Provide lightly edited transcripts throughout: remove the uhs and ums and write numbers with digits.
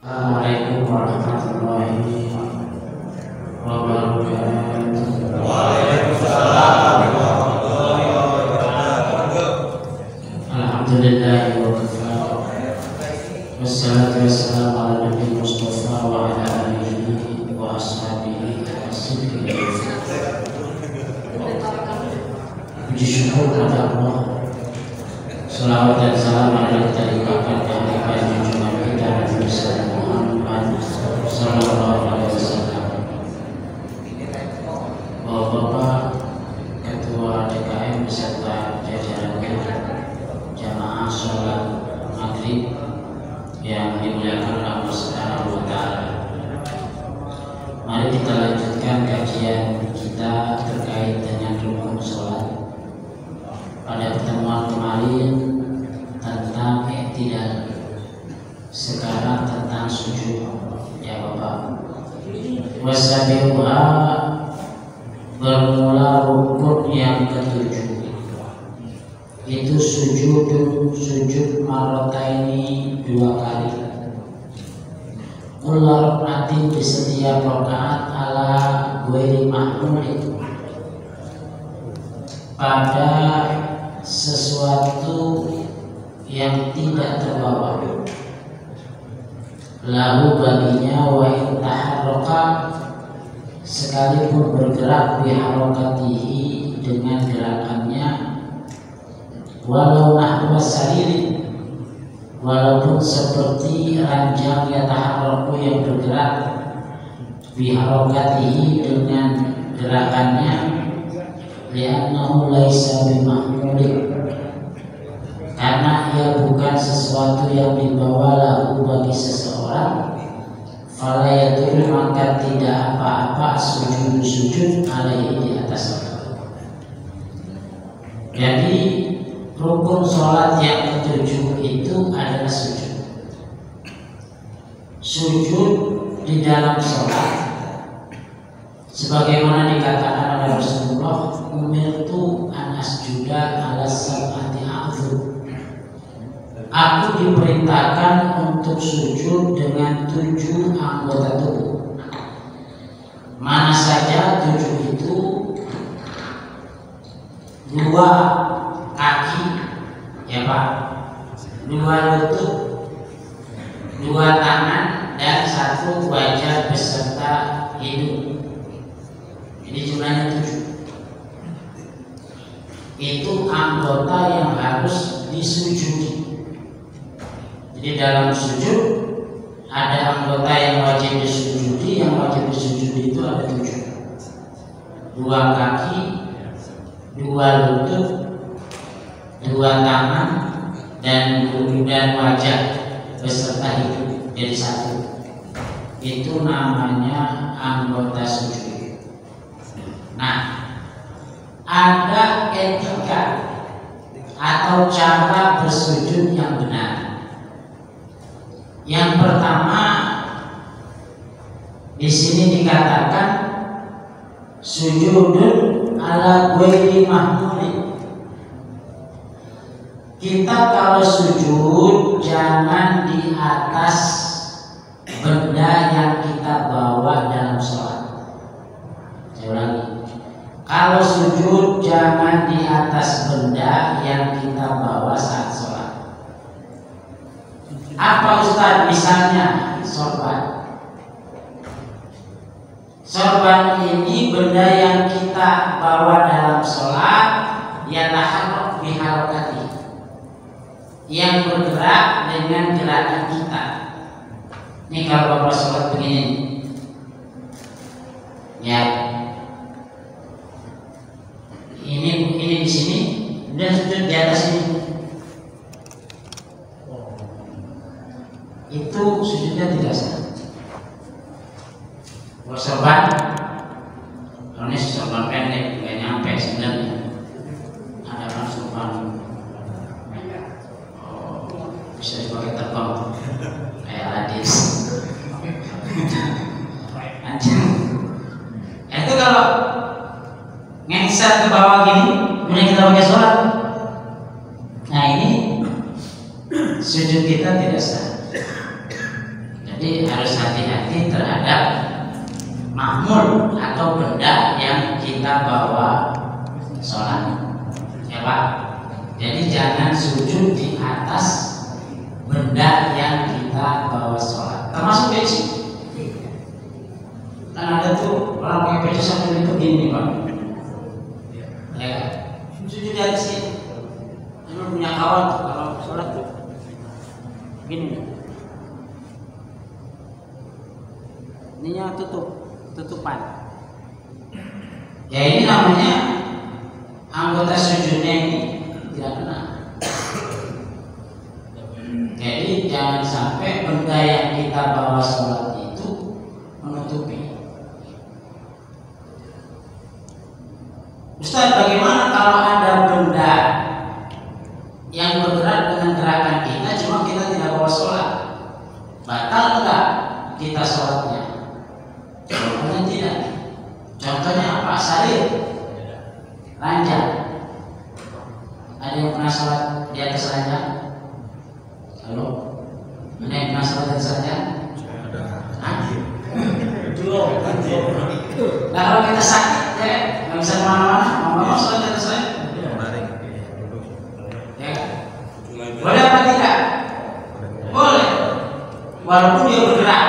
Assalamualaikum warahmatullahi wabarakatuh. Waalaikumsalam warahmatullahi wabarakatuh. Alhamdulillah wa kafa. Wassalatu wassalamu ala nabi Mustafa wa ala alihi wa ashabihi as-siddiqin. Puji syukur kepada Allah. Salawat dan salam adalah kita limpahkan kehadiran junjungan kita Nabi besar Muhammad sallallahu alaihi wasallam. Bapak-bapak, Ketua DKM beserta jajarannya, jamaah sholat maghrib yang dimuliakan Allah Subhanahu wa Ta'ala. Mari kita lanjutkan kajian kita terkait dengan rukun sholat. Pada pertemuan kemarin tentang i'tidal, sekarang tentang sujud, ya Bapak. Wasabiha, bermula rukun yang ketujuh, itu sujud marrotaini, dua kali. Kullar rakaat, di setiap rakaat, ala ghairi mahmulin, pada sesuatu yang tidak terbawa, lalu baginya wa intaharroka, sekalipun bergerak biharokatihi, dengan gerakannya, walau nahwa saririn, walaupun seperti ranjang yataharroku yang bergerak, biharokatihi, dengan gerakannya, li'annahu laisa bimahmulin, karena ia bukan sesuatu yang dibawa lahu bagi seseorang, fala yadur, maka tidak apa-apa sujud alaihi, di atasnya. Jadi rukun sholat yang ketujuh itu adalah sujud. Sujud di dalam sholat, sebagaimana dikatakan oleh Rasulullah, umirtu an asjuda ala sab'ati a'dzum, aku diperintahkan untuk sujud dengan 7 anggota tubuh. Mana saja 7 itu? 2 kaki, ya Pak, 2 lutut, 2 tangan, dan 1 wajah beserta hidung. Ini jumlahnya 7. Itu anggota yang harus disujudi. Jadi dalam sujud ada anggota yang wajib disujudi. Yang wajib disujudi itu ada 7. 2 kaki, 2 lutut, 2 tangan, dan wajah beserta hidung, jadi 1. Itu namanya anggota sujud. Nah, ada etika atau cara bersujud yang benar. Yang pertama, di sini dikatakan sujudun ala ghairi mahmulin. Kita kalau sujud jangan di atas benda yang kita bawa dalam sholat. Saya ulangi, kalau sujud jangan di atas benda yang kita bawa saat sholat. Apa Ustaz? Misalnya sorban. Sorban ini benda yang kita bawa dalam sholat, yataharrak biharokati, yang bergerak dengan gerakan kita. Ini kalau bapak sholat begini, ya. Ini di sini dan sujud di atas ini. Itu sujudnya tidak sah. Kalau sorban, kalau ini sorban pendek, nggak nyampe sebenarnya. Ada kan sorban, bisa dipakai terbang, kayak hadis. Itu kalau ngengsat ke bawah gini, kemudian kita pakai sholat. Nah ini sujud kita tidak sah. Jadi Jadi harus hati-hati terhadap mahmul atau benda yang kita bawa sholat, ya Pak. Jadi jangan sujud di atas benda yang kita bawa sholat, termasuk peci. Kan ada tuh orang pakai peci sampai begini Pak, ya kan? Sujud di atas ini. Saya punya kawan tuh, kalau sholat tuh begini. Ininya tutupan. Ya ini namanya anggota sujudnya ini tidak kena. Jadi jangan sampai benda yang kita bawa sholat itu menutupi. Ustaz, bagaimana kalau ada benda yang bergerak dengan gerakan kita, cuma kita tidak bawa sholat? Batal enggak kita sholatnya? Contohnya tidak. Contohnya apa? Salib, ranjang. Ada yang pernah sholat di atas ranjang? Halo? Ada yang pernah sholat di atas ranjang? Nah kalau kita sakit, ya nggak bisa kemana-mana, mau sholat di atas ranjang? Ya, boleh apa tidak? Boleh, walaupun dia bergerak.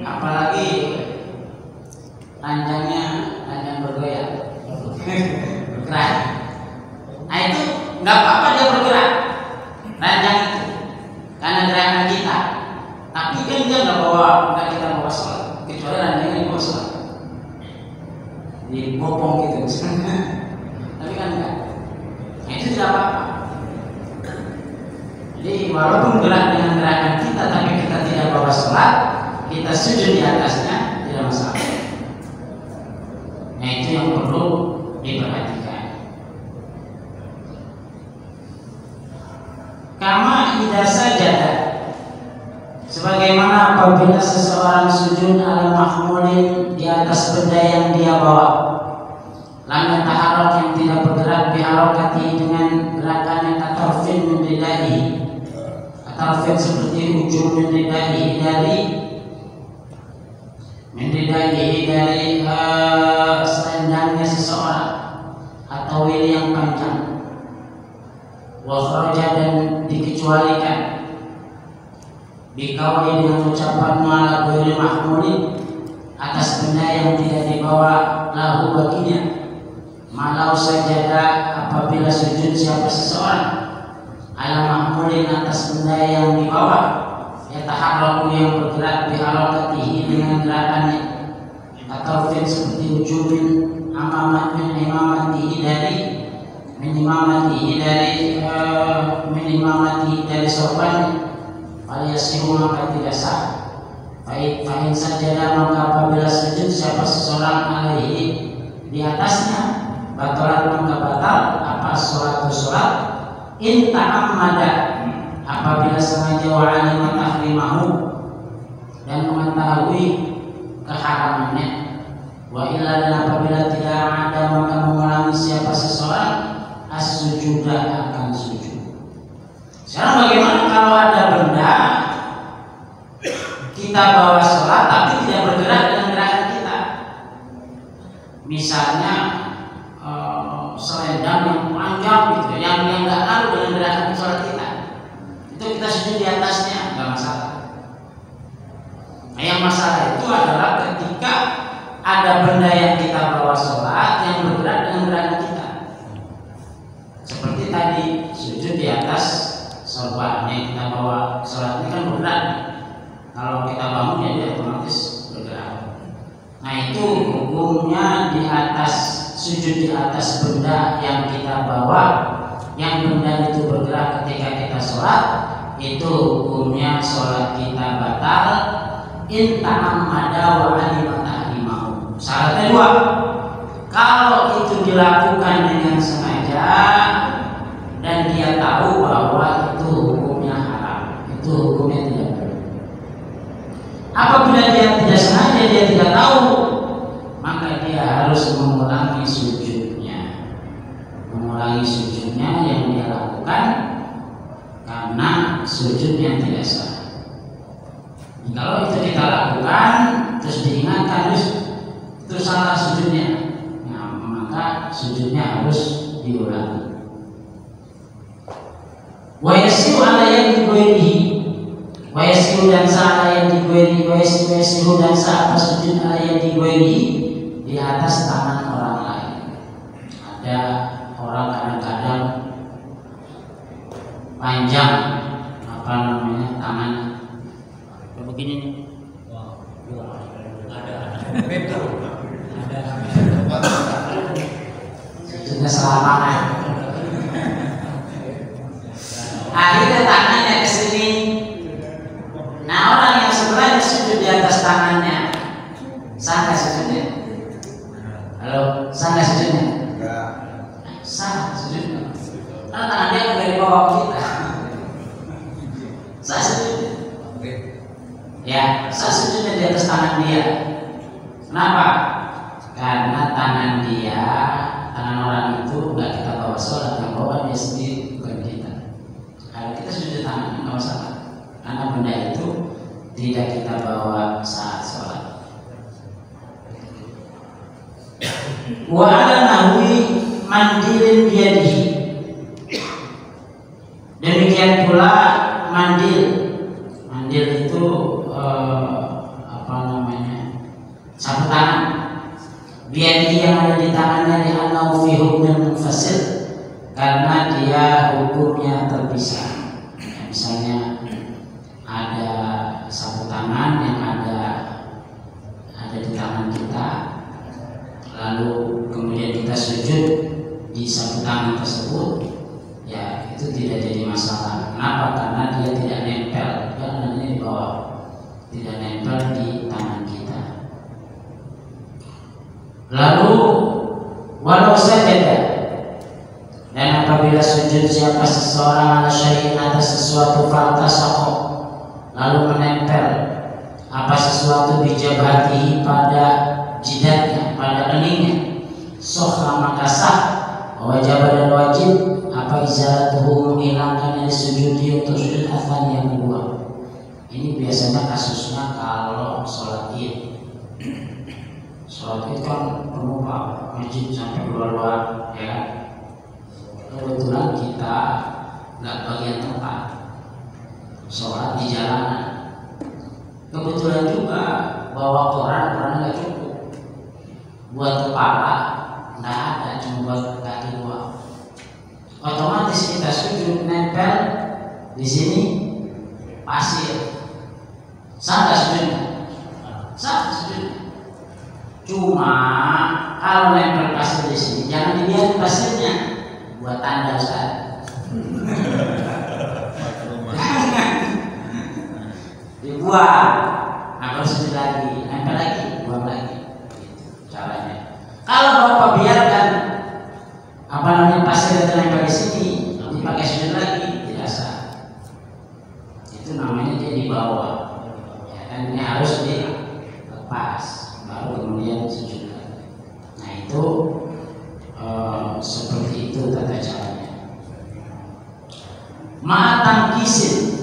Apalagi ranjang bergoyang, bergerak. Nah itu nggak apa-apa dia bergerak, ranjang itu, karena gerakan kita. Tapi kan dia nggak kita bawa sholat, kecuali ranjangnya dibawa sholat, dibopong gitu. Tapi kan enggak. Nah, itu tidak apa-apa. Jadi walaupun gerak dengan gerakan kita, tapi kita tidak bawa sholat, kita sujud di atasnya tidak masalah. Nah itu yang perlu diperhatikan. Kama idza sajada, sebagaimana apabila seseorang sujud ala mahmulin di atas benda yang dia bawa, lam yataharrak, yang tidak bergerak, biharakati, dengan gerakannya, katarfin min ridaihi, katarfin seperti ujung min ridaihi, dari selendangnya seseorang atau wil yang panjang, wa kharaja, dan dikecualikan, bikauli, dengan ucapan mala ghairi mahmulin, atas benda yang tidak dibawa, lahu baginya, malau sajada, apabila sujud siapa seseorang, ala mahmulin, atas benda yang dibawa, yataharraku, yang bergerak, biharakatihi, dengan gerakannya, atau fin seperti ujubin min imamatihi dari sopannya, faliyasihu, maka tidak sah. Fa'in sajada, maka apabila sujud siapa seseorang alaihi, di atasnya, batalan, maka batal apa sholat. In ta'ammada, apabila sengaja, wa alima tahrimahu, dan mengetahui keharamannya, wa illa, dan apabila tidak ada, maka mengulangi siapa seseorang as-sujudah, akan sujud. Sekarang bagaimana kalau ada benda kita bawa sholat tapi tidak bergerak dengan gerakan kita? Misalnya selendang yang panjang gitu, yang nggak lalu dengan gerakan sholat kita, itu kita sujud di atasnya, nggak masalah. Nah, yang masalah itu adalah ketika ada benda yang kita bawa sholat yang bergerak dengan gerakan kita, seperti tadi sujud di atas sorban yang kita bawa sholat ini kan bergerak. Kalau kita bangun ya dia otomatis bergerak. Nah itu hukumnya di atas, sujud di atas benda yang kita bawa, yang benda itu bergerak ketika kita sholat, itu hukumnya sholat kita batal. In ta'ammada wa alima tahrimahu. Syaratnya dua, kalau itu dilakukan dengan sengaja dan dia tahu bahwa itu hukumnya haram, itu hukumnya tidak boleh. Apabila dia tidak sengaja, dia tidak tahu, maka dia harus mengulangi sujudnya yang dia lakukan, karena sujudnya tidak sah. salah sujudnya, nah, maka sujudnya harus diulangi. Wa yasiru ala yadi ghairihi, wa yasiru dan sah ala yadi ghairihi, wa yasiru dan sah apa sujud ala yadi ghairihi, di atas tangan orang lain. Ada orang kadang-kadang panjang apa namanya tangan begini nih. Sujudnya selamangan. Akhirnya tangannya ke sini. Nah, orang yang sebelahnya sujud di atas tangannya, sah nggak sujudnya? Halo, sah nggak sujudnya? Sah sujudnya. Karena tangannya kan dari bawah kita. Sah sujudnya. Ya, sah sujudnya di atas tangan dia. Kenapa? Karena tangan dia, tangan orang itu nggak kita bawa sholat, yang bawa dia sendiri, bukan kita. Kalau kita sujud tangan nggak masalah, karena benda itu tidak kita bawa saat sholat. Wa ala nahwi mandilin biadihi, demikian pula mandil. Mandil itu apa namanya, sapu tangan. Biadihi yang ada di tangannya, li'annahu fi hukmin munfasil, karena dia hukumnya terpisah. Ya, misalnya ada sapu tangan yang ada di tangan kita, lalu kemudian kita sujud di sapu tangan tersebut, ya itu tidak jadi masalah. Kenapa? Karena dia tidak nempel, karena ini di bawah, tidak nempel di tangan kita. Lalu walau saja, dan apabila sujud siapa seseorang ala syai'in atas sesuatu faltasaqo, lalu menempel apa sesuatu bijabhatihi pada jidatnya, pada keningnya, sohha maka sah, wajib dan wajib apa izalatuhu, menghilangkan dari sujudi untuk sujud afan yang kedua. Ini biasanya kasusnya kalau sholat id. Sholat id kan penuh Pak, masjid sampai luar-luar, ya. Kebetulan kita nggak bagian tempat, sholat di jalanan. Kebetulan juga bawa koran nggak cukup, buat kepala nggak ada, cuma buat kaki doang. Otomatis kita sujud nempel di sini pasir. Sah nggak sujudnya? Sah sujudnya. Cuma kalau nempel pasir di sini, jangan dibiarkan pasirnya buat tanda Ustaz. Dibuang, nah sujud lagi, nempel lagi, buang lagi. Caranya. Kalau Bapak biarkan apa namanya pasir yang nempel di sini, dipakai sujud lagi, tidak sah. Itu namanya dia dibawa. Ya kan, ini harus dilepas, baru kemudian sujud lagi. Nah itu seperti itu tata caranya. Ma'atang kisin,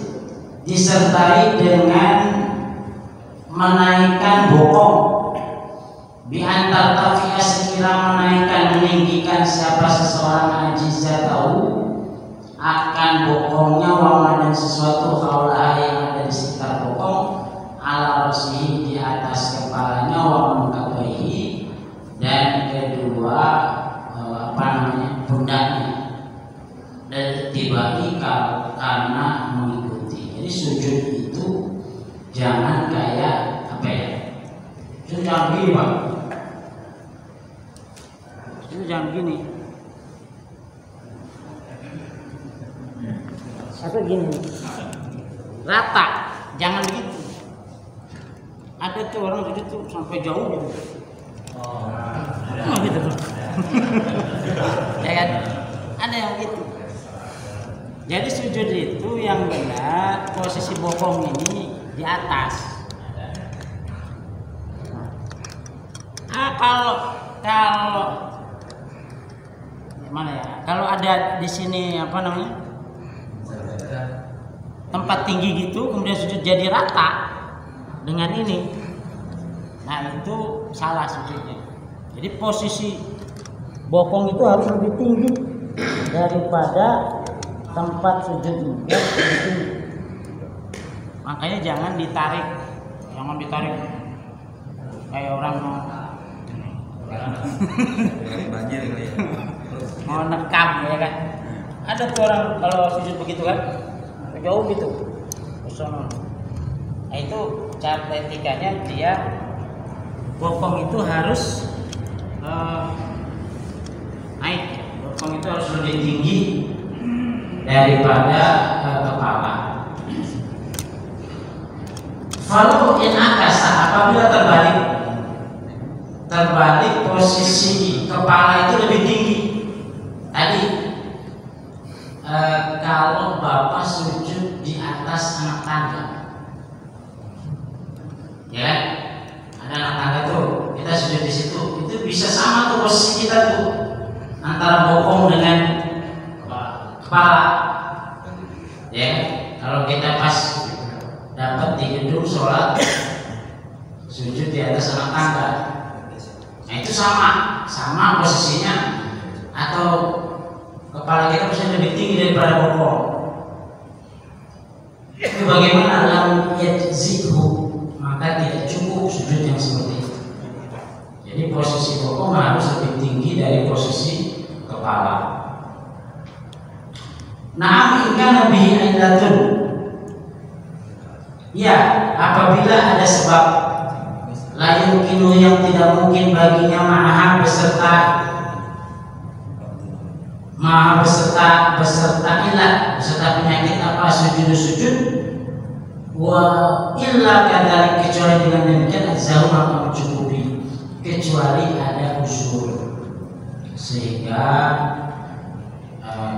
disertai dengan menaikkan bokong, biantar tafiyah sekira menaikkan, meninggikan siapa seseorang ajizah tahu akan bokongnya, wama dan sesuatu haulah yang ada di sekitar bokong, ala rasihi di atas kepalanya, wama mengkabahi dan kedua apa namanya pundaknya, dan dibagi karena mengikuti. Jadi sujud itu jangan kayak apa ya? Sujud jangan begini Pak. Sujud jangan begini. Atau gini. Rata, jangan begitu. Ada tuh orang sujud tuh sampai jauh gitu. Oh gitu. Ya kan? Ada yang gitu. Jadi sujud itu yang benar posisi bokong ini di atas. Kalau gimana ya? Kalau ada di sini apa namanya? Tempat tinggi gitu, kemudian sujud jadi rata dengan ini. Nah, itu salah sujudnya. Jadi posisi bokong itu harus lebih tinggi daripada tempat sujudnya. Lebih tinggi. Makanya jangan ditarik kayak orang banjir kali ya. mau nekam ya kan. Ada tuh orang kalau sujud begitu kan jauh gitu. Nah itu cara etikanya dia bokong itu harus naik. Bokong itu harus lebih tinggi daripada kepala. Kalau in akasa, apabila terbalik posisi kepala itu lebih tinggi. Tadi kalau bapak sujud di atas anak tangga, ya kan? Ada anak tangga tuh, kita sujud di situ, itu bisa sama tuh posisi kita tuh antara bokong dengan kepala. Ya, kalau kita pas dapat di gedung sholat sujud di atas anak tangga, nah itu sama posisinya, atau kepala kita bisa lebih tinggi daripada bokong. Itu bagaimana lam yajzihu, maka tidak cukup sujud yang seperti itu. Jadi posisi bokong harus lebih tinggi dari posisi kepala. Na'am in kana bihi illatun. Ya, apabila ada sebab la yumkinu yang tidak mungkin baginya ma'aha beserta illat, beserta penyakit apa sujud wa illa kadzalik, kecuali dengan demikian azzahu maka mencukupi, kecuali ada usul. Sehingga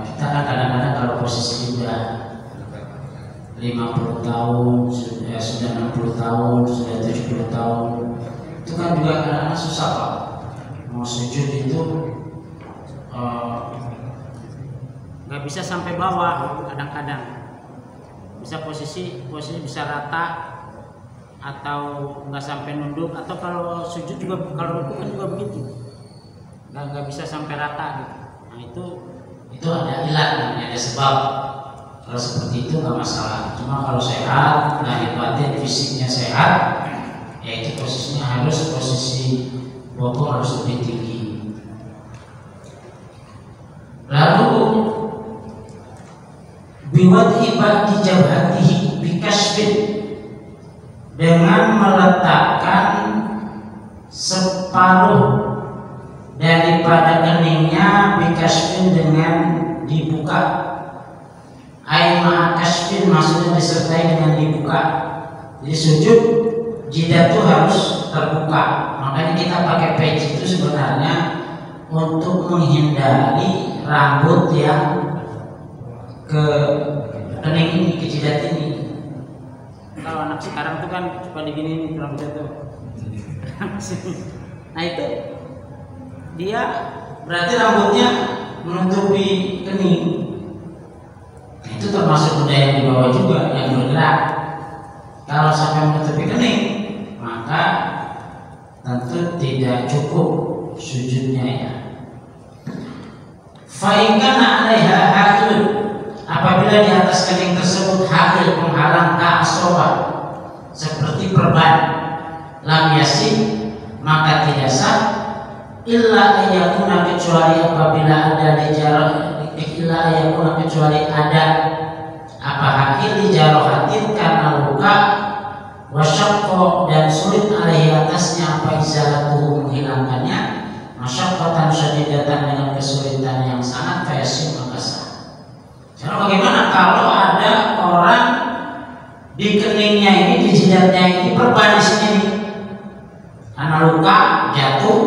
kita kan kadang-kadang kalau posisi sudah 50 tahun, sudah 60 tahun, sudah 70 tahun, itu kan juga kadang-kadang susah Pak. Mau sujud itu nggak bisa sampai bawah, kadang-kadang bisa posisi bisa rata atau nggak sampai nunduk, atau kalau sujud juga kalau rukuk kan juga begitu, nggak bisa sampai rata gitu. Nah itu ada ilat, ada sebab. Kalau seperti itu nggak masalah. Cuma kalau sehat, lahir batin fisiknya sehat, ya itu posisinya harus posisi bokong harus lebih tinggi. Lalu biwad'i ba'di jabhatihi bikasfin, dengan meletakkan separuh daripada keningnya bikasfin dengan dibuka. Aima kasfin maksudnya disertai dengan dibuka. Jadi sujud jidat itu harus terbuka. Makanya kita pakai peci itu sebenarnya untuk menghindari rambut yang ke kening ini, ke jidat ini. Kalau anak sekarang tuh kan cuma digini rambutnya tuh. Nah itu dia berarti rambutnya menutupi kening. Itu termasuk budaya yang dibawa juga, yang bergerak. Kalau sampai menutupi kening, maka tentu tidak cukup sujudnya ya. Fa'ingkana 'alaiha ha'il, apabila di atas kening tersebut ha'il penghalang ka'asoba seperti perban, lam yasin maka tidak sah, illa ayyakuna kecuali apabila ada kecuali ada apa hakil jarohatin karena luka, wasyakko dan sulit alaihi atasnya apa izalatuhu menghilangkannya, masyaqqatan syadidatan dengan kesulitan yang sangat, fayasim maka sah. Jadi bagaimana kalau ada orang di keningnya ini, di jidatnya ini perban di sini nih, karena luka jatuh,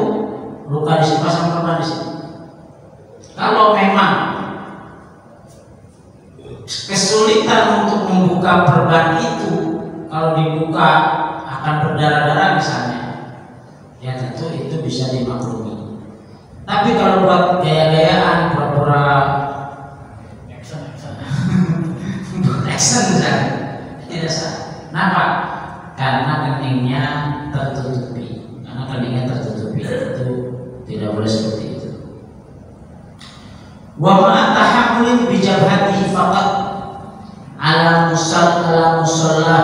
luka di sini pasang perban di sini. Kalau memang kesulitan untuk membuka perban itu, kalau dibuka akan berdarah-darah misalnya, ya tentu itu bisa dimaklumi. Tapi kalau buat gaya-gayaan, pura-pura action misalnya, tidak sah. Kenapa? Karena keningnya tertutupi. Itu tidak boleh seperti itu. Wa ma tahammulin bi jabhatihi faqat ala musalla.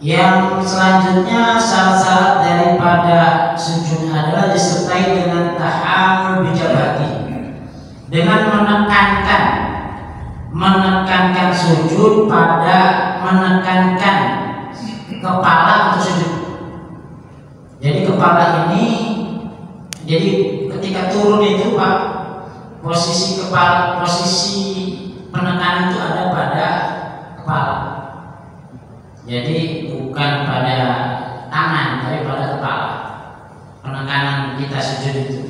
Yang selanjutnya syarat-syarat daripada sujud adalah disertai dengan tahammul bi jabhatihi, dengan menekankan sujud pada menekankan kepala untuk sujud. Jadi kepala ini, jadi ketika turun itu Pak, posisi kepala, posisi penekanan itu ada pada kepala. Jadi bukan pada tangan, tapi pada kepala. Penekanan kita sujud itu.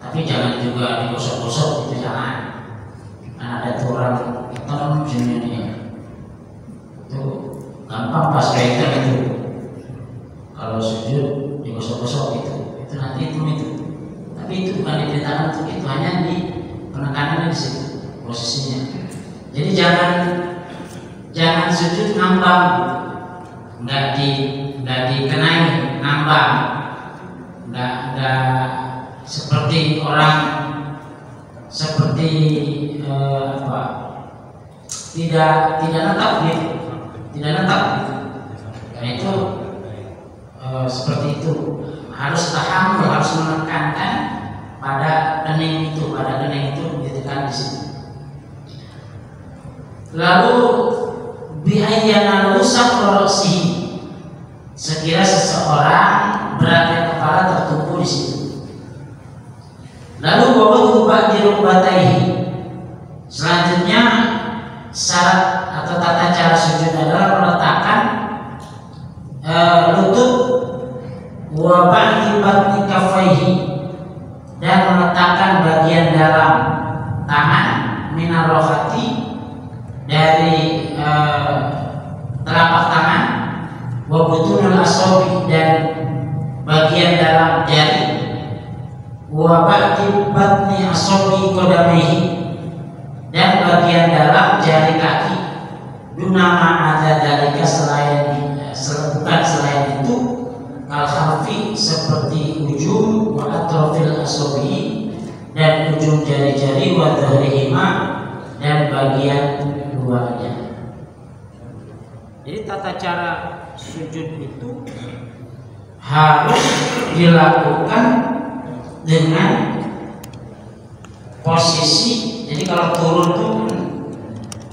Tapi jangan juga digosok-gosok, itu jangan. Karena ada tuh orang hitam jenisnya. Itu gampang pas kaitan itu. Kalau sujud digosok-gosok itu nanti itu. Tapi itu bukan diperintahkan untuk itu, hanya di penekanannya di situ posisinya. Jadi jangan sujud ngambang, nggak dikenai ngambang, nggak seperti orang tidak netap gitu, Karena itu seperti itu harus tahammul, harus menekankan pada kening itu ditekan di situ. Lalu bihayyana rusak rosihi, sekira seseorang beratnya kepala tertumpu di situ. Lalu wawatu ba'di rukbatayhi, selanjutnya syarat atau tata cara sujud adalah meletakkan lutut wa ba'di batni kaffaihi, dan meletakkan bagian dalam tangan minar rohati, dari telapak tangan, wa butunul asabi, dan bagian dalam jari, wa ba'di batni asabi qadamaihi, dan bagian dalam jari kaki, dunama ada dalika bukan selain itu, kal khalfi, seperti ujung, wa atrofil asabi, dan ujung jari-jari, wa dhahrihima, dan bagian luarnya. Jadi tata cara sujud itu harus dilakukan dengan posisi. Jadi kalau turun itu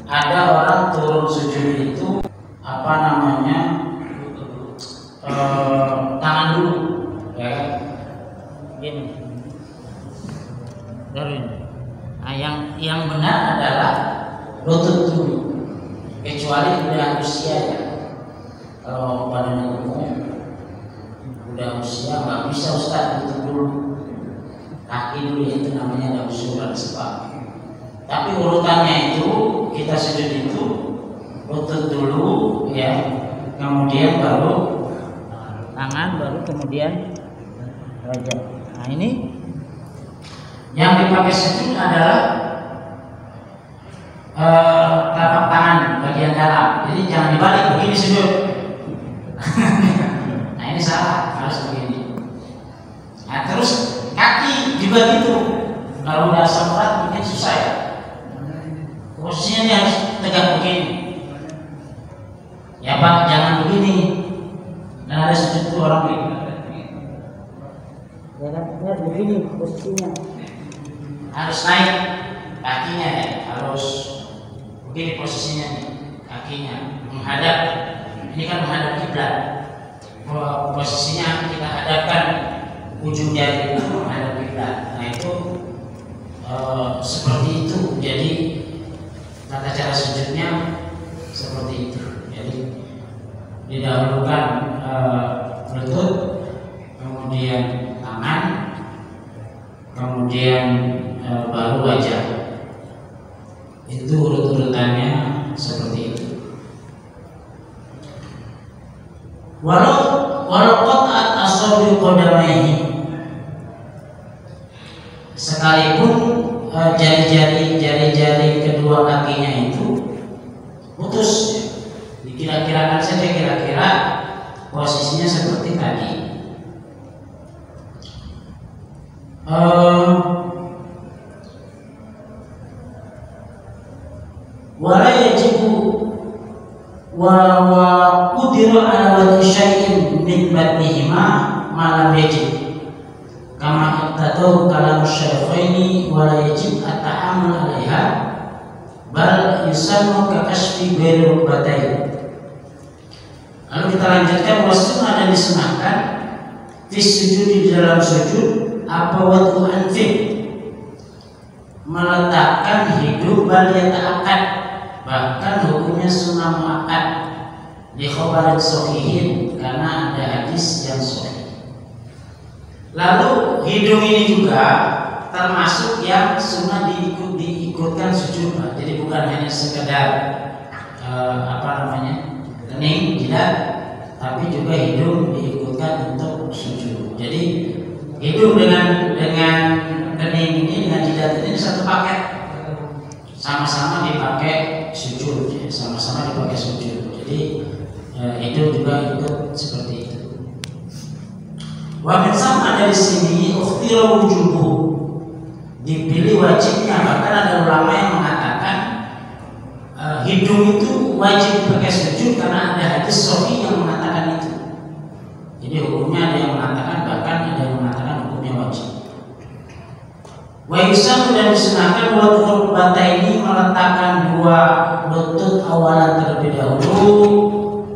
ada orang turun sujud itu tangan dulu, ya kan? Gini. Dari ini. Nah, yang benar adalah lutut dulu, kecuali udah usia ya. Kalau badannya gemuk, udah usia nggak bisa Ustaz lutut dulu, kaki dulu, itu namanya ada usul dan sebab. Tapi urutannya itu kita sujud itu lutut dulu ya, kemudian baru tangan, baru kemudian wajah. Nah ini yang dipakai sujud adalah telapak tangan bagian dalam. Jadi jangan dibalik begini sujud. Nah ini salah, harus begini. Nah terus kaki juga gitu. Kalau udah asam urat mungkin susah ya. Posisinya ini harus tegak begini. Ya Pak, jangan begini. Dan ada sujud itu orang begini. Ya begini posisinya. Harus naik kakinya ya, harus begini posisinya nih, kakinya menghadap. Ini kan menghadap kiblat. Posisinya kita hadapkan ujung jari itu menghadap kiblat. Nah itu seperti itu. Jadi tata cara sujudnya seperti itu. Jadi didahulukan lutut, kemudian tangan, kemudian baru wajah. Itu urut-urutannya seperti itu. Walau qat'at asabi qadamaihi, sekalipun jari-jari kedua kakinya itu putus, dikira-kirakan saja kira-kira posisinya seperti tadi. Wala yajibu wa qudira ala wajhi syai'in min batnihima ma lam yajib kama iqtadau kalam syarafaini wala yajib at-ta'amul 'alaiha bal yusannu ka kashfi ghairi rukbatain. Lalu kita lanjutkan, wassunnah dan disunahkan fi sujud, di dalam sujud apa wadu anfik, meletakkan hidung bal yata'akkad, bahkan hukumnya sunnah muakkad di khabarin sahihin karena ada hadis yang sahih. Lalu hidung ini juga termasuk yang sunnah diikutkan sujud, jadi bukan hanya sekedar kening, jidat, tapi juga hidung diikutkan untuk sujud. Jadi hidung dengan kening ini, dengan jidat ini satu paket, sama-sama dipakai sujud, sama-sama dipakai sujud. Jadi hidung juga ikut seperti itu. Wa min sama dari sini ukhtira wujubu, dipilih wajibnya. Bahkan ada ulama yang mengatakan hidung itu wajib dipakai sujud karena ada hadis sahih yang mengatakan itu. Jadi hukumnya ada yang mengatakan, bahkan ada yang mengatakan hukumnya wajib. Wa yusannu, dan disunahkan wad'ul bataini, meletakkan dua lutut awalan terlebih dahulu,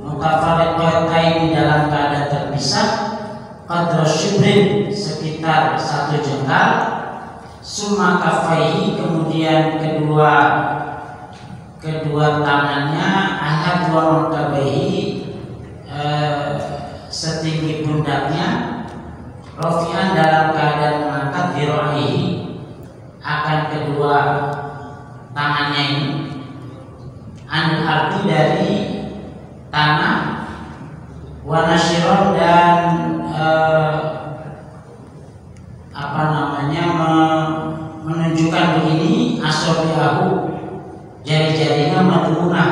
mutafariqataini, dalam keadaan terpisah, qadra syibrin, sekitar 1 jengkal, summa kafaihi, kemudian kedua tangannya, ahad wa mangkabihi, setinggi pundaknya, rafi'an, dalam keadaan mengangkat, dhira'ihi, akan kedua tangannya ini, anil ardi, dari tanah, wa nasyiron, dan menunjukkan begini, asabi'ahu, jari-jarinya madmunah,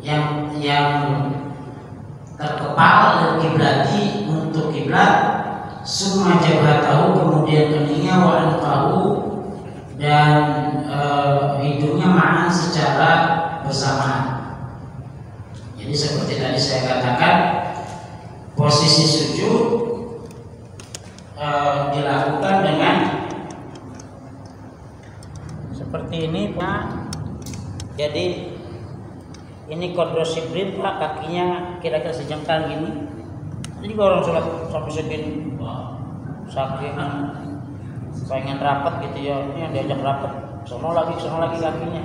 yang terkepal dan kiblati, untuk kiblat, summa jabhatahu, kemudian keningnya, wa anqahu, dan hidungnya ma'an, secara bersamaan. Jadi seperti tadi saya katakan, posisi sujud dilakukan dengan seperti ini, Pak. Jadi ini qadra syibrin, Pak, kakinya kira-kira sejengkal gini. Jadi kalau orang sholat sampai segini, saking pengen rapat gitu ya, ini yang diajak rapat, sono lagi kakinya.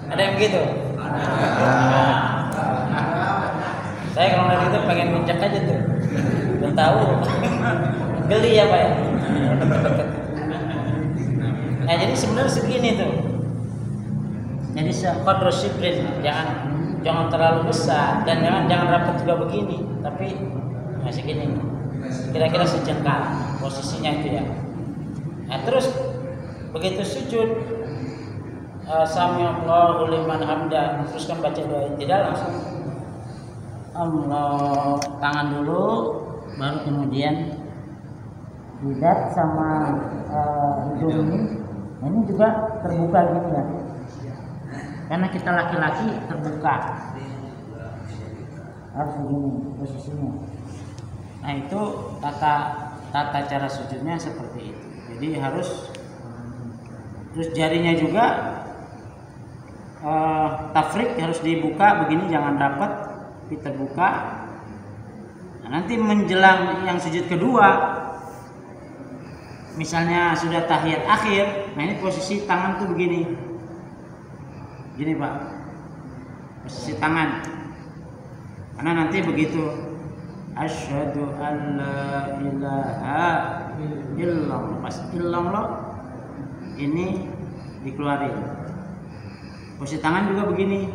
Ada yang begitu? Saya kalau lagi itu pengen minjak aja tuh, udah tahu, geli ya Pak ya. Nah jadi sebenarnya segini tuh. Jadi qadra syibrin, jangan terlalu besar, dan jangan rapat juga begini, tapi masih gini, kira-kira sejengkal posisinya itu ya. Nah terus begitu sujud, sami Allahu liman hamdah, terus kan baca doa, tidak langsung Allah, tangan dulu, baru kemudian jidat sama hidung ini. Nah, ini juga terbuka gini ya, karena kita laki-laki terbuka, harus begini posisinya. Nah itu tata cara sujudnya seperti itu. Jadi harus, terus jarinya juga tafrik harus dibuka begini, jangan rapat, tapi terbuka. Nah, nanti menjelang yang sujud kedua, misalnya sudah tahiyat akhir, nah ini posisi tangan tuh begini, gini Pak, posisi tangan. Karena nanti begitu asyhadu an la ilaha illallah, pas illallah ini dikeluarin. Posisi tangan juga begini,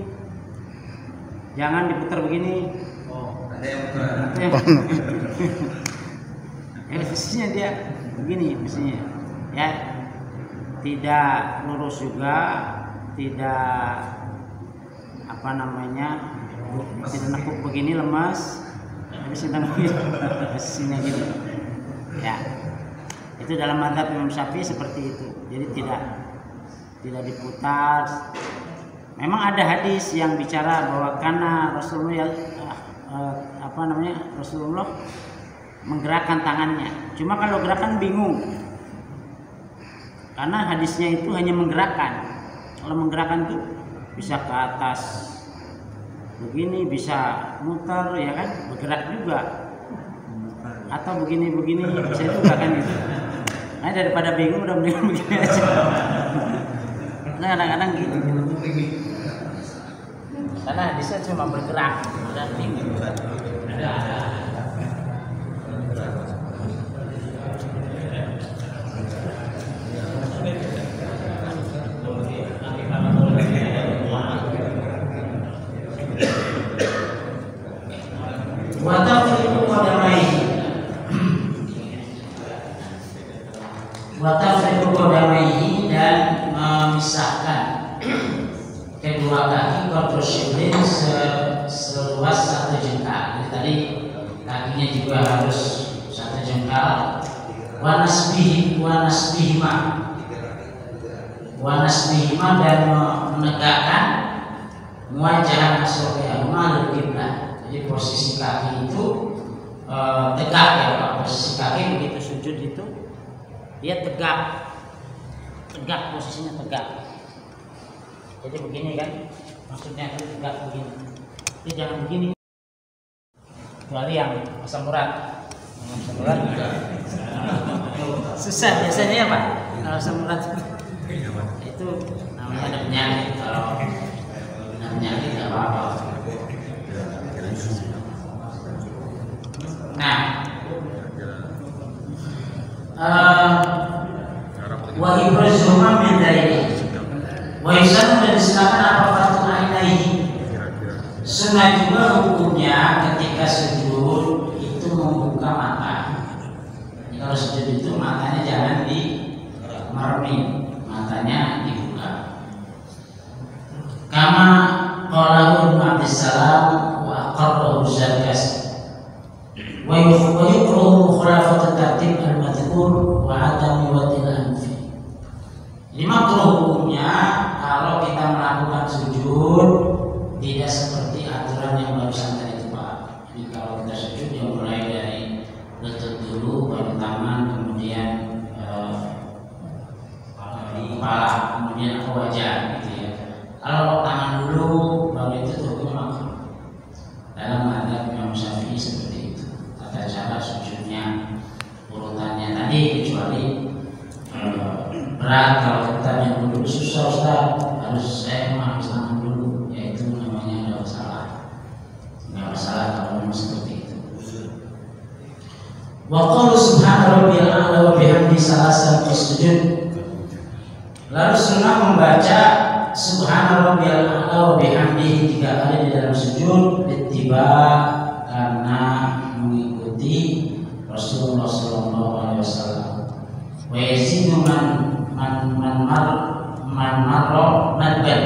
jangan diputar begini. Oh, ada yang putar. Ya posisinya dia begini, posisinya ya, tidak lurus juga, tidak tidak nekuk begini, lemas. habis tentang posisinya gitu. Ya. Itu dalam mazhab Imam Syafi'i seperti itu. Jadi tidak diputar. Memang ada hadis yang bicara bahwa karena Rasulullah Rasulullah menggerakkan tangannya. Cuma kalau gerakan bingung. Karena hadisnya itu hanya menggerakkan. Kalau menggerakkan itu bisa ke atas begini, bisa muter ya kan, bergerak juga. Atau begini bisa juga kan gitu. Nah, daripada bingung udah mendingan begini aja. Nah, kadang-kadang gitu. Karena hadisnya cuma bergerak dan bingung. Ada. Watafriqu qadamaihi dan memisahkan kedua kaki qadru shibrin seluas 1 jengkal. Jadi tadi kakinya juga harus 1 jengkal. Wa nasbihima dan menegakkan muwajahan asrofi'ahuma lil qiblah. Jadi posisi kaki itu tegak ya Pak. Posisi kaki begitu sujud itu dia tegak, posisinya tegak. Jadi begini kan, maksudnya itu tegak begini. Jadi jangan begini. Kecuali yang asam urat susah biasanya ya Pak. Kalau asam urat itu namanya ada penyakit. Kalau ada penyakit nggak apa-apa. Nah, wa ibrazuhuma min daini wa yusanu dan disilakan apa fatul ainihi. Sunnah juga hukumnya ketika sujud itu membuka mata. Jadi kalau sujud itu matanya jangan dimermin, matanya dibuka. Kama qala Ibnu Abdissalam wa aqarrahu Zarkasi. Wa yukrahu mukhalafatu tartib al-madhkur wa adami wadil anfi. Jadi makruh hukumnya kalau kita melakukan sujud tidak seperti aturan yang barusan tadi itu Pak. Jadi kalau kita sujud ya mulai dari lutut dulu, baru tangan, kemudian kepala, kemudian ke wajah gitu ya. Kalau tangan dulu baru itu hukumnya makruh. Dalam mazhab Imam Syafi'i seperti itu. Tata cara sujudnya urutannya tadi, kecuali berat. Kalau kita yang dulu susah Ustaz, harus saya harus tangan dulu, ya itu namanya ada masalah. Nggak masalah kalau memang seperti itu. Wa qala subhana rabbiyal a'la wa bihamdi salasan fi sujud. Lalu sunnah membaca subhana rabbiyal a'la wa bihamdihi 3 kali di dalam sujud, ittiba karena mengikuti Rasulullah sallallahu alaihi wasallam. Wa yazidu man marra nadban.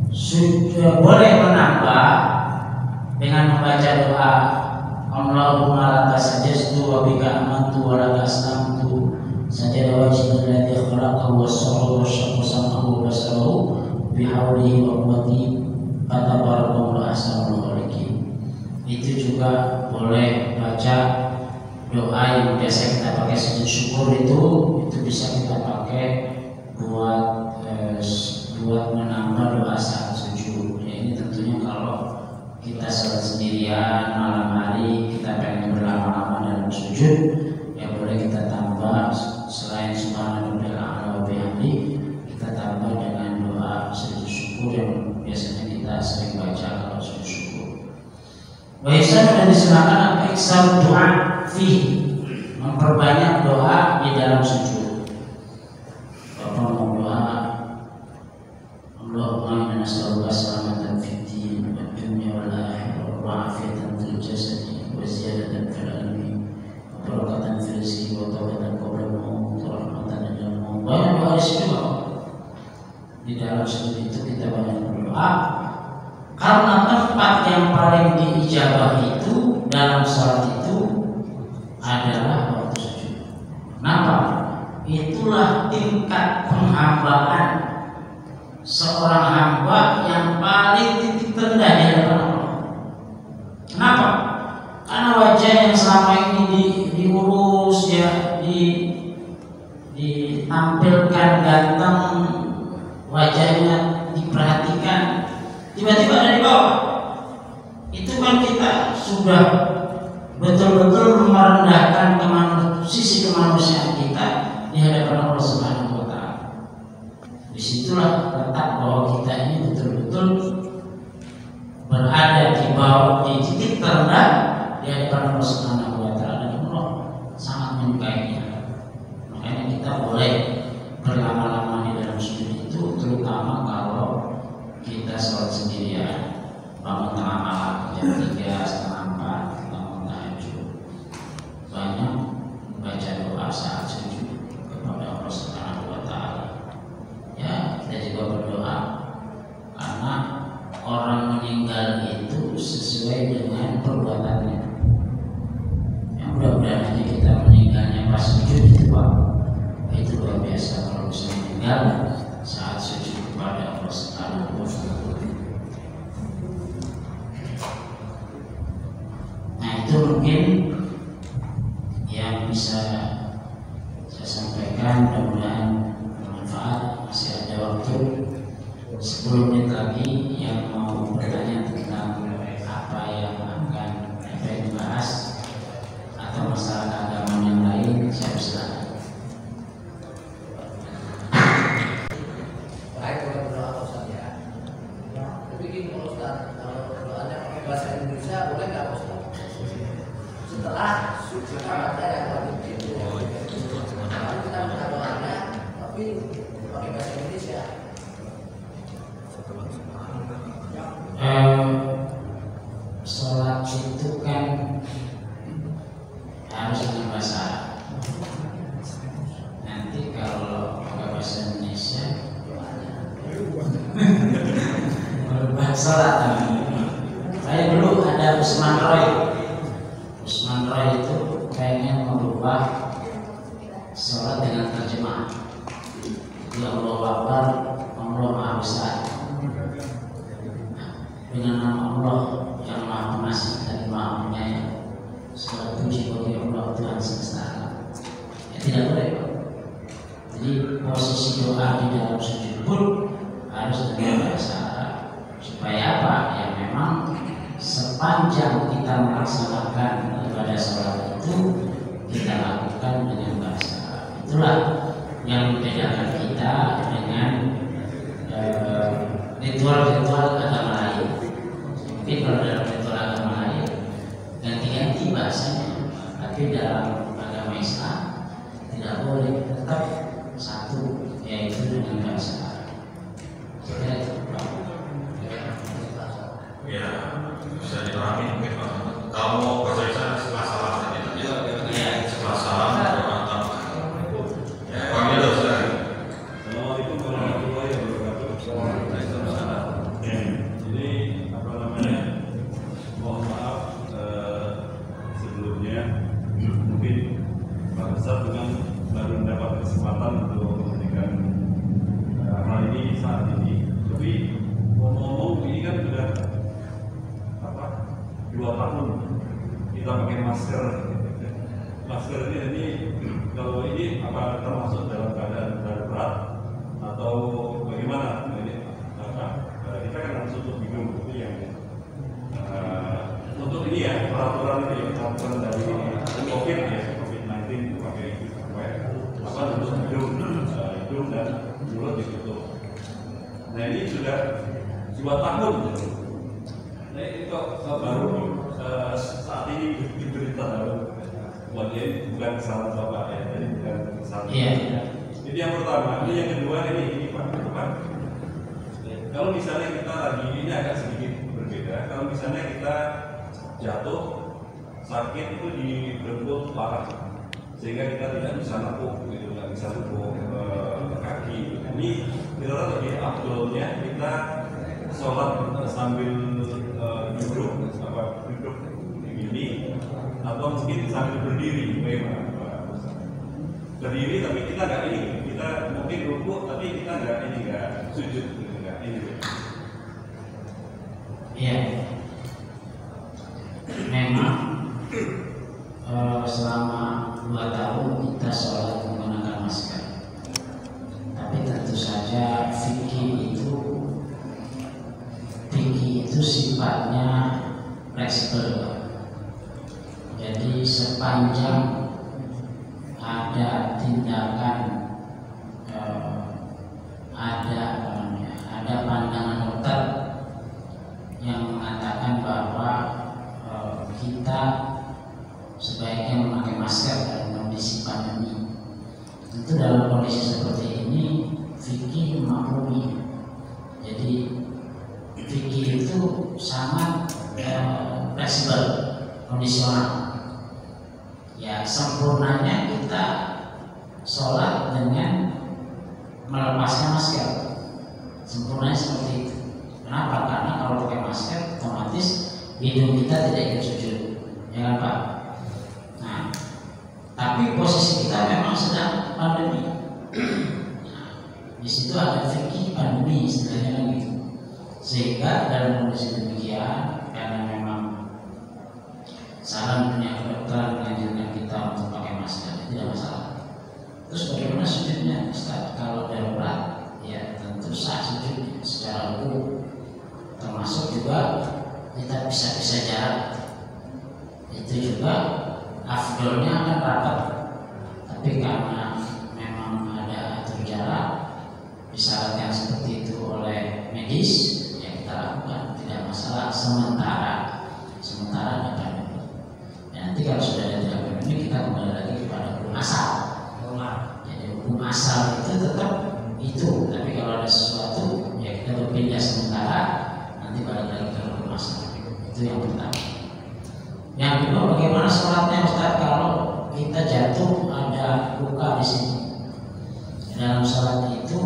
Sudah boleh menambah dengan membaca doa Allahumma laka sajadtu wa bika amantu wa laka aslamtu sajada wajhil ladzi khalaqahu was-sawwa wasy-syaqqa sam'ahu wa basarahu bihaulihi wa quwwatihi fatabarakallahu ahsanul khaliqin. Itu juga boleh baca doa yang biasa kita pakai sujud syukur, itu bisa kita pakai buat menambah doa saat sujud. Ya, ini tentunya kalau kita salat sendirian malam hari, kita pengen berlama-lama dalam sujud, ya boleh kita tambah selain subhanallahil a'la wa bihamdi, kita tambah dengan doa sujud syukur yang biasanya kita sering baca kalau sujud syukur. Wa ihsan dan disilakan apa iksar doa fi, memperbanyak doa di dalam sujud. Bapak mau doa Allahumma inna nas'aluka salamatan fid din wad dunya wal akhirah wa afiyatan fil jasadi wa ziyadatan fil ilmi wa barakatan fil rizqi wa tawbatan qabla al-maut wa rahmatan lil maut. Banyak doa di dalam sujud itu kita banyak berdoa Karena tempat yang paling diijabah itu dalam sholat itu adalah waktu sujud. Kenapa? Itulah tingkat penghambaan seorang hamba yang paling titik terendah di hadapan Allah. Kenapa? Karena wajah yang selama ini diurus ya, ditampilkan ganteng, wajahnya diperhatikan, tiba-tiba ada di bawah. Itu kan kita sudah betul-betul merendahkan sisi kemanusiaan kita di hadapan Allah Subhanahu wa taala. Disitulah letak bahwa kita ini betul-betul berada di bawah, di titik terendah di hadapan Allah Subhanahu wa taala, dan Allah sangat menyukainya. Makanya kita boleh berlama-lama di dalam sujud itu, terutama kalau kita sholat sendirian, bangun tengah malam jam 3, setengah 4, bangun tahajud, banyak baca doa saat sujud kepada Allah Subhanahu wa taala. Ya, kita juga berdoa karena orang meninggal itu sesuai dengan perbuatannya. Yang mudah-mudahan aja kita meninggalnya pas sujud itu Pak, itu luar biasa kalau bisa meninggal saat sujud kepada Allah Subhanahu wa taala. Nah, itu mungkin yang bisa saya sampaikan, mudah-mudahan bermanfaat. Masih ada waktu 10 menit lagi yang mau bertanya tentang apa yang dibahas atau masalah agama yang lain, saya persilakan. Baik, kalau berdoa Ustaz ya. Tapi gini Ustaz, kalau doanya pakai bahasa Indonesia boleh nggak Ustaz? Setelah sujud ada yang wajib itu. Lalu kita minta doanya, tapi pakai bahasa Indonesia. Sholat itu kan harus dengan bahasa Arab. Nanti kalau pakai bahasa Indonesia berubah sholat. Saya dulu ada Usman Roy. Usman Roy itu pengen merubah sholat dengan terjemah. Ya Allah Akbar, Allah Maha Besar. Dengan nama Allah yang Maha Pengasih dan Maha Penyayang, segala puji bagi Allah Tuhan semesta alam. Ya tidak boleh Pak. Jadi posisi doa di dalam sujud pun harus dengan bahasa Arab. Supaya apa? Ya memang sepanjang kita melaksanakan ibadah sholat itu kita lakukan dengan bahasa Arab. Itulah yang membedakan kita dengan ritual-ritual agama lain. Mungkin kalau dalam ritual agama lain ganti-ganti bahasanya, tapi dalam agama Islam tidak boleh, tetap satu, yaitu dengan bahasa Arab. Saya itu Pak. Ya, bisa dipahami mungkin Pak. Kalau mau bahasa Islam setelah salam tadi ya. Setelah salam berdoa. Ya, kami ada Ustaz. Assalamualaikum warahmatullahi wabarakatuh. Waalaikumsalam. Jadi apa namanya? Mohon maaf sebelumnya, mungkin Pak Besar dengan baru mendapat kesempatan untuk memberikan hal ini saat ini. Tapi ngomong-ngomong ini kan sudah 2 tahun kita pakai masker. Masker ini kalau ini apa termasuk dalam keadaan darurat atau bagaimana? Ini kita kan harus tutup hidung, itu yang untuk ini ya peraturan ini, peraturan dari COVID ya, COVID-19 itu pakai apa tutup hidung dan mulut ditutup. Nah ini sudah 2 tahun. Nah itu baru saat ini diberitahu. Buat dia bukan kesalahan Bapak ya, jadi bukan kesalahan. Iya. Jadi yang pertama, ini yang kedua ini Pak, kalau misalnya kita lagi ini agak sedikit berbeda. Kalau misalnya kita jatuh sakit itu di dengkul parah, sehingga kita tidak bisa nepuk, gitu, nggak bisa nepuk kaki. Ini kita lebih afdolnya kita sholat sambil duduk begini atau mungkin sambil berdiri, bagaimana? Berdiri tapi kita nggak ini, kita mungkin rukuk tapi kita nggak sujud, nggak ini. Iya, memang selama 2 tahun kita sholat menggunakan masker, tapi tentu saja fikih itu sifatnya fleksibel. Jadi sepanjang ada tindakan, ada pandangan dokter yang mengatakan bahwa kita sebaiknya memakai masker dalam kondisi pandemi. Tentu dalam kondisi seperti ini fikih memaklumi. Jadi fikih itu sangat fleksibel, kondisional. Ya, sempurnanya kita sholat dengan melepaskan masker. Sempurnanya seperti itu. Kenapa? Karena kalau pakai masker otomatis hidung kita tidak ikut sujud, ya kan Pak? Nah, tapi posisi kita memang sedang pandemi. Nah, di situ ada fikih pandemi istilahnya kan gitu. Sehingga dalam kondisi demikian, karena memang saran punya kedokteran menganjurkan kita untuk pakai masker, tidak masalah. Terus bagaimana sujudnya, Ustaz? Kalau darurat, ya tentu sah sujudnya secara hukum. Termasuk juga kita bisa jarak. Itu juga afdolnya akan rapat. Tapi karena memang ada atur jarak, disyaratkan seperti itu oleh medis, ya kita lakukan, tidak masalah sementara dapat. Nanti kalau sudah ada tindakan ini kita kembali lagi kepada hukum asal. Jadi hukum asal itu tetap itu, tapi kalau ada sesuatu ya kita berpindah sementara, nanti balik lagi ke hukum asal. Itu yang pertama. Yang kedua, bagaimana sholatnya Ustaz kalau kita jatuh ada luka di sini? Dalam sholat itu,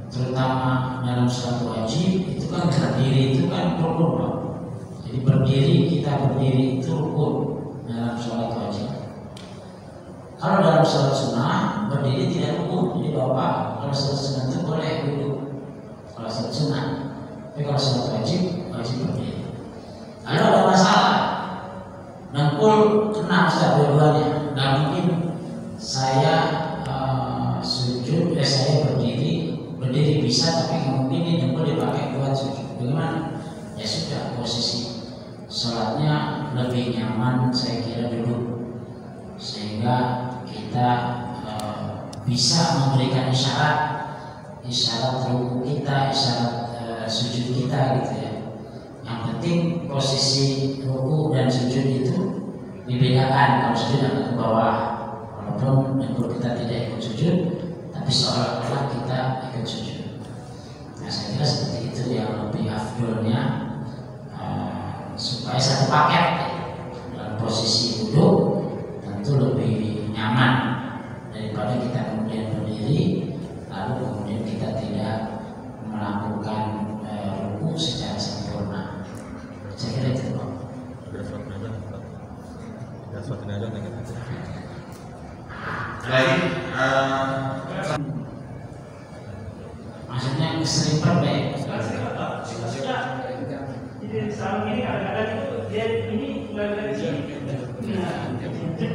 terutama dalam sholat wajib itu kan berdiri itu kan rukun. Jadi kita berdiri itu rukun dalam sholat wajib. Kalau dalam sholat sunnah berdiri tidak rukun. Jadi Bapak kalau sholat sunnah itu boleh duduk. Kalau sholat sunnah, tapi kalau sholat wajib berdiri. Lalu ada masalah, nengkul kena Ustaz dua-duanya. Nggak mungkin saya saya berdiri bisa, tapi nggak mungkin ini nengkul dipakai buat sujud. Bagaimana? Ya sudah, posisi sholatnya lebih nyaman saya kira dulu, sehingga kita bisa memberikan isyarat ruku kita, isyarat sujud kita gitu ya. Yang penting posisi ruku dan sujud itu dibedakan. Kalau sujud akan ke bawah, walaupun dengkul kita tidak ikut sujud, tapi seolah-olah kita ikut sujud. Nah, saya kira seperti itu yang lebih afdolnya, supaya satu paket dalam posisi duduk tentu lebih nyaman daripada kita kemudian berdiri lalu kemudian kita tidak melakukan ruku secara sempurna. Saya kira itu Pak. Lagi maksudnya keserimpet deh. Jadi sarung ini kadang-kadang itu dia ini mulai dari sini. Nah,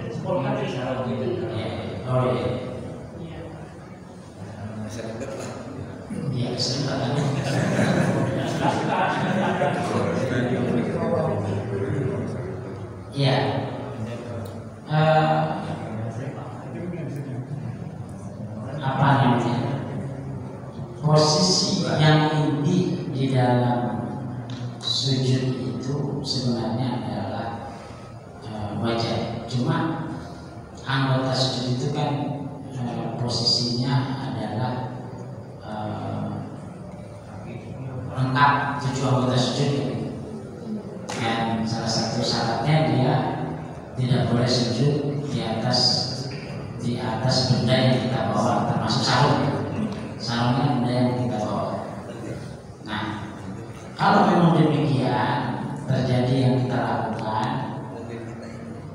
sepuluh kali sarung gitu. Oh iya. Serempet lah. Iya keserimpet kan. Iya. Apa namanya? Posisi yang inti di dalam sujud itu sebenarnya adalah wajah. Cuma anggota sujud itu kan posisinya adalah lengkap 7 anggota sujud. Dan salah satu syaratnya dia tidak boleh sujud di atas benda yang kita bawa, termasuk sarung. Sarungnya benda yang kita bawa. Nah, Kalau memang demikian terjadi yang kita lakukan,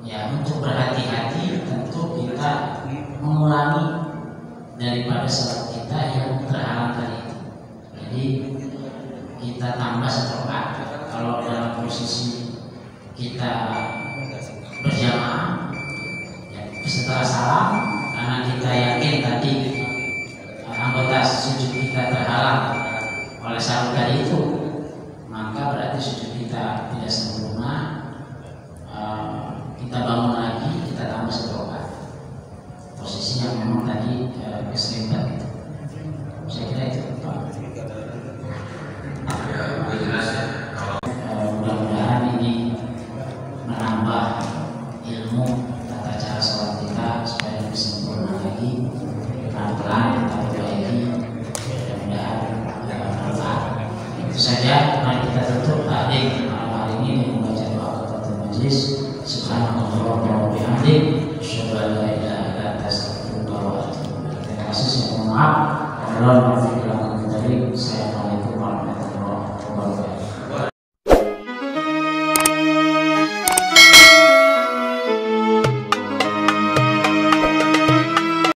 ya untuk berhati-hati tentu kita mengulangi daripada sholat kita yang terhalang tadi. Jadi kita tambah satu rakaat. Kalau dalam posisi kita berjamaah, ya, setelah salam, karena kita yakin tadi anggota sujud kita terhalang oleh salam tadi itu, maka berarti sujud kita tidak sempurna. Kita bangun lagi, kita tambah satu rakaat. Posisi yang memang tadi keserempet itu. Saya kira itu Pak. Ya, udah jelas ya. Kalau Mudah-mudahan ini menambah ilmu tata cara sholat kita supaya lebih sempurna lagi. Pelan-pelan kita perbaiki. Mudah-mudahan bermanfaat. Itu saja. Mari kita tutup taklim malam hari ini dengan membaca doa kafaratul majlis. Subhanallah wa bihamdihi.